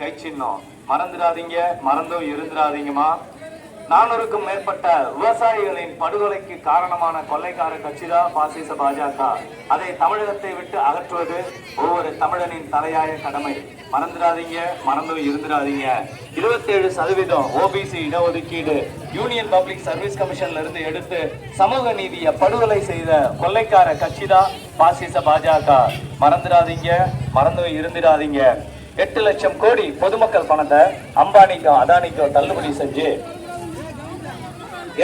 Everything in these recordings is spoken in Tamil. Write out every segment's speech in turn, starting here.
கை சின்னம். மறந்துடாதீங்க, மறந்தும் இருந்துடாதீங்கம்மா. 400க்கும் மேற்பட்ட விவசாயிகளின் படுகொலைக்கு காரணமான கொள்ளைக்கார கட்சி தான் பாசிச பாஜக. அதை தமிழகத்தை விட்டு அகற்றுவது ஒவ்வொரு தமிழனின் தலையாய கடமை. மறந்துடாதீங்க, மறந்தும் இருந்துடாதீங்க. 27% ஓபிசி இடஒதுக்கீடு யூனியன் பப்ளிக் சர்வீஸ் கமிஷன்ல இருந்து எடுத்து சமூக நீதியை படுகொலை செய்த கொள்ளைக்கார கட்சி தான் பாசிச பாஜக. மறந்துடாதீங்க, மறந்தும் இருந்துடாதீங்க. 8 லட்சம் கோடி பொதுமக்கள் பணத்தை அம்பானிக்கும் அதானிக்கும் தள்ளுபடி செஞ்சு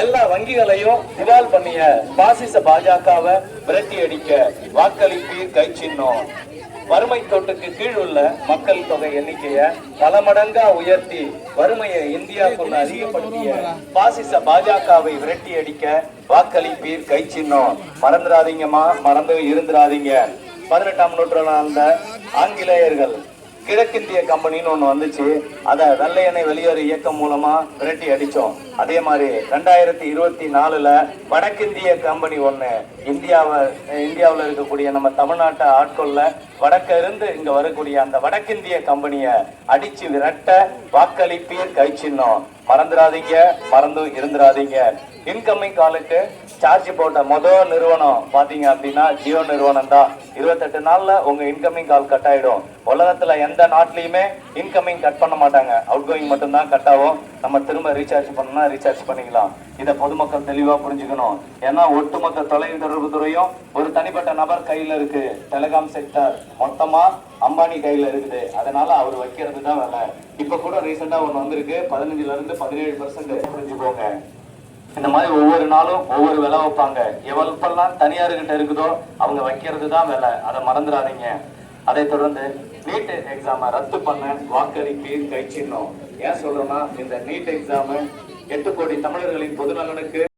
எல்லா வங்கிகளையும் திவால் பண்ணிய பாசிச பாஜகவை விரட்டி அடிக்க வாக்களிப்பீர் கை சின்னம். வறுமை கோட்டுக்கு கீழ் உள்ள மக்கள் தொகை எண்ணிக்கையை பல மடங்கா உயர்த்தி வறுமையை இந்தியாவுக்குள்ள அதிகப்படுத்திய பாசிச பாஜகவை விரட்டி அடிக்க வாக்களிப்பீர் கை சின்னம். மறந்துடாதீங்கம்மா, மறந்து இருந்துடாதீங்க. 18ஆம் நூற்றாண்டு ஆங்கிலேயர்கள் கிழக்கிந்திய கம்பெனின்னு ஒண்ணு வந்துச்சு. அதை வெள்ளை எண்ணெய் வெளியேறு இயக்கம் மூலமா விரட்டி அடிச்சோம். அதே மாதிரி 2024 வடக்கிந்திய கம்பெனி ஒண்ணு இந்தியாவில் இருக்கக்கூடிய நம்ம தமிழ்நாட்டை ஆட்கொள்ள வடக்க இருந்து இங்க வரக்கூடிய அந்த வடக்கிந்திய கம்பெனியை அடிச்சு விரட்ட வாக்களிப்பீர் கை சின்னம். மறந்துடாதீங்க, மறந்து இருந்துடாதீங்க. இன்கமிங் காலுக்கு சார்ஜ் போட்ட முதல் நிறுவனம் பாத்தீங்க அப்படின்னா ஜியோ நிறுவனம் தான். 28 நாள்ல உங்க இன்கமிங் கால் கட் ஆயிடும். உலகத்துல எந்த நாட்டிலயுமே இன்கமிங் கட் பண்ண மாட்டாங்க, அவுட் கோயிங் மட்டும் தான் கட் ஆகும். நம்ம திரும்ப ரீசார்ஜ் பண்ணா ரீசார்ஜ் பண்ணிக்கலாம். இதை பொதுமக்கள் தெளிவா புரிஞ்சுக்கணும். ஏன்னா ஒட்டுமொத்த தொலைத்தொடர்பு துறையும் ஒரு தனிப்பட்ட நபர் கையில இருக்கு. டெலிகாம் செக்டர் மொத்தமா அம்பானி கையில இருக்குது. அதனால அவர் வைக்கிறது தான் வேலை. இப்ப கூட ரீசெண்டா ஒண்ணு வந்திருக்கு, 15ல இருந்து 17% புரிஞ்சுக்கோங்க. இந்த மாதிரி ஒவ்வொரு நாளும் ஒவ்வொரு விலை வைப்பாங்க. எவ்வளவுப்பெல்லாம் தனியார்கிட்ட இருக்குதோ அவங்க வைக்கிறது தான் வேலை. அதை மறந்துடாதீங்க. அதை தொடர்ந்து நீட் எக்ஸாம ரத்து பண்ண வாக்களிப்பீர் கை சின்னம். ஏன் சொல்றோம்னா இந்த நீட் எக்ஸாம் 8 கோடி தமிழர்களின் பொது நலனுக்கு